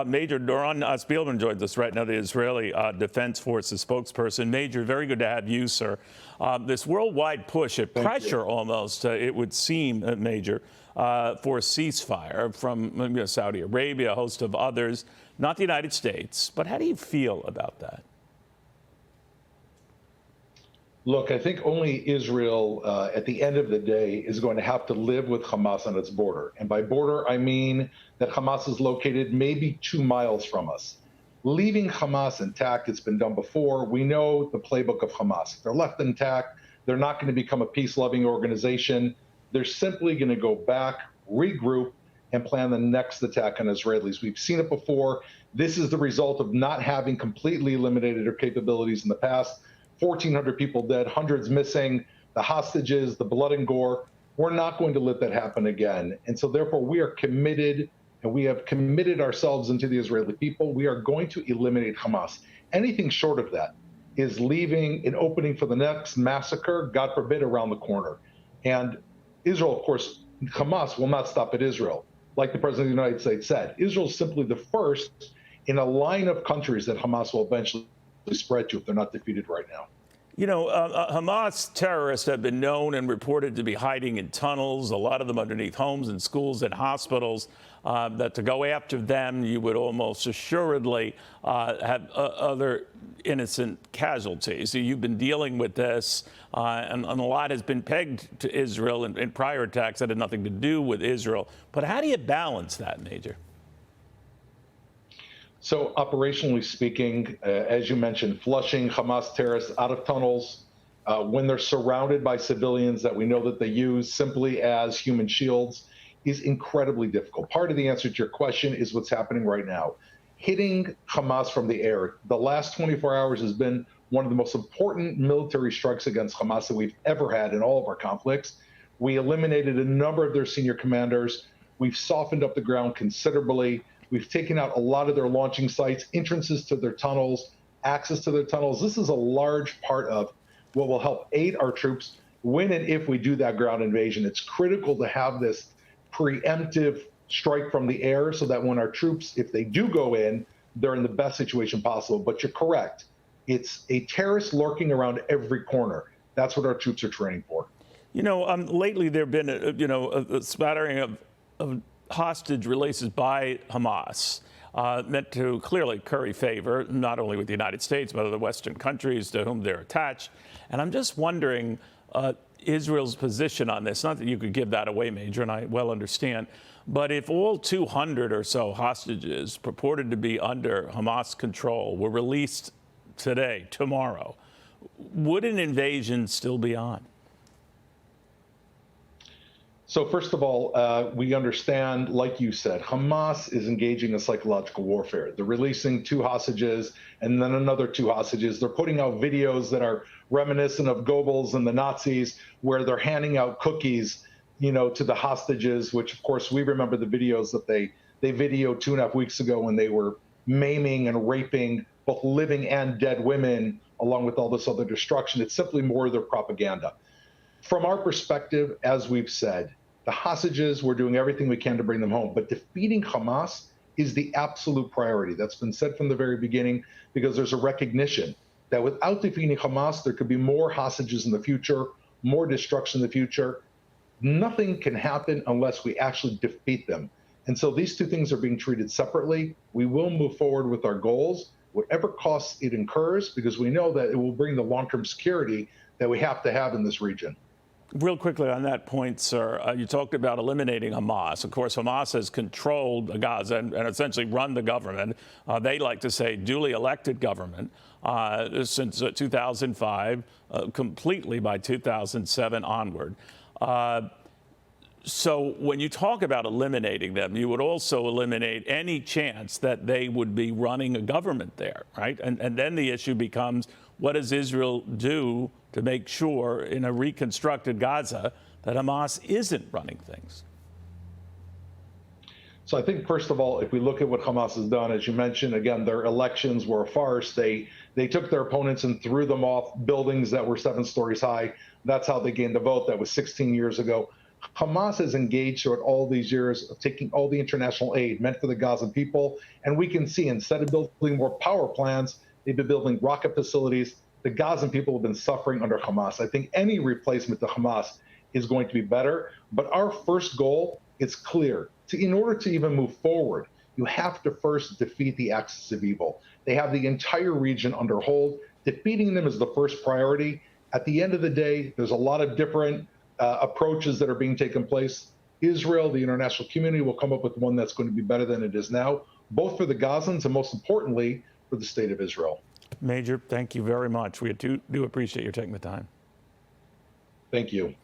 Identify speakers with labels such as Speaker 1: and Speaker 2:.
Speaker 1: Major Doron Spielman joins us right now, the Israeli Defense Forces spokesperson. Major, very good to have you, sir. This worldwide push at pressure almost, it would seem, Major, for a ceasefire from Saudi Arabia, a host of others, not the United States. But how do you feel about that?
Speaker 2: Look, I think only Israel, at the end of the day, is going to have to live with Hamas on its border. And by border, I mean that Hamas is located maybe 2 miles from us. Leaving Hamas intact, it's been done before. We know the playbook of Hamas. If they're left intact, they're not going to become a peace-loving organization. They're simply going to go back, regroup, and plan the next attack on Israelis. We've seen it before. This is the result of not having completely eliminated their capabilities in the past. 1,400 people dead, hundreds missing, the hostages, the blood and gore. We're not going to let that happen again. And so therefore we are committed, and we have committed ourselves into the Israeli people. We are going to eliminate Hamas. Anything short of that is leaving an opening for the next massacre, God forbid, around the corner. And Israel, of course, Hamas will not stop at Israel. Like the President of the United States said, Israel is simply the first in a line of countries that Hamas will eventually spread to if they're not defeated right now.
Speaker 1: You know, Hamas terrorists have been known and reported to be hiding in tunnels, a lot of them underneath homes and schools and hospitals, that to go after them, you would almost assuredly have other innocent casualties. So you've been dealing with this, and a lot has been pegged to Israel in prior attacks that had nothing to do with Israel. But how do you balance that, Major?
Speaker 2: So operationally speaking, as you mentioned, flushing Hamas terrorists out of tunnels when they're surrounded by civilians that we know that they use simply as human shields is incredibly difficult. Part of the answer to your question is what's happening right now. Hitting Hamas from the air, the last 24 hours has been one of the most important military strikes against Hamas that we've ever had in all of our conflicts. We eliminated a number of their senior commanders. We've softened up the ground considerably. We've taken out a lot of their launching sites, entrances to their tunnels, access to their tunnels. This is a large part of what will help aid our troops when and if we do that ground invasion. It's critical to have this preemptive strike from the air so that when our troops, if they do go in, they're in the best situation possible. But you're correct. It's a terrorist lurking around every corner. That's what our troops are training for.
Speaker 1: You know, lately there have been, a smattering of hostage releases by Hamas, meant to clearly curry favor, not only with the United States, but other Western countries to whom they're attached. And I'm just wondering Israel's position on this. Not that you could give that away, Major, and I well understand. But if all 200 or so hostages purported to be under Hamas control were released today, tomorrow, would an invasion still be on?
Speaker 2: So first of all, we understand, like you said, Hamas is engaging in psychological warfare. They're releasing 2 hostages and then another 2 hostages. They're putting out videos that are reminiscent of Goebbels and the Nazis, where they're handing out cookies, to the hostages, which of course we remember the videos that they videoed 2.5 weeks ago when they were maiming and raping both living and dead women, along with all this other destruction. It's simply more of their propaganda. From our perspective, as we've said, the hostages, we're doing everything we can to bring them home. But defeating Hamas is the absolute priority. That's been said from the very beginning, because there's a recognition that without defeating Hamas, there could be more hostages in the future, more destruction in the future. Nothing can happen unless we actually defeat them. And so these 2 things are being treated separately. We will move forward with our goals, whatever costs it incurs, because we know that it will bring the long-term security that we have to have in this region.
Speaker 1: Real quickly on that point, sir, you talked about eliminating Hamas. Of course, Hamas has controlled Gaza and essentially run the government. They like to say duly elected government since 2005, completely by 2007 onward. So when you talk about eliminating them, you would also eliminate any chance that they would be running a government there, right? And then the issue becomes, what does Israel do to make sure in a reconstructed Gaza that Hamas isn't running things?
Speaker 2: So I think, first of all, if we look at what Hamas has done, as you mentioned, again, their elections were a farce. They took their opponents and threw them off buildings that were 7 stories high. That's how they gained the vote. That was 16 years ago. Hamas has engaged throughout all these years of taking all the international aid meant for the Gazan people. And we can see instead of building more power plants, they've been building rocket facilities. The Gazan people have been suffering under Hamas. I think any replacement to Hamas is going to be better. But our first goal is clear. In order to even move forward, you have to first defeat the axis of evil. They have the entire region under hold. Defeating them is the first priority. At the end of the day, there's a lot of different approaches that are being taken place. Israel, the international community, will come up with one that's going to be better than it is now, both for the Gazans and most importantly, for the state of Israel.
Speaker 1: Major, thank you very much. We do appreciate your taking the time.
Speaker 2: Thank you.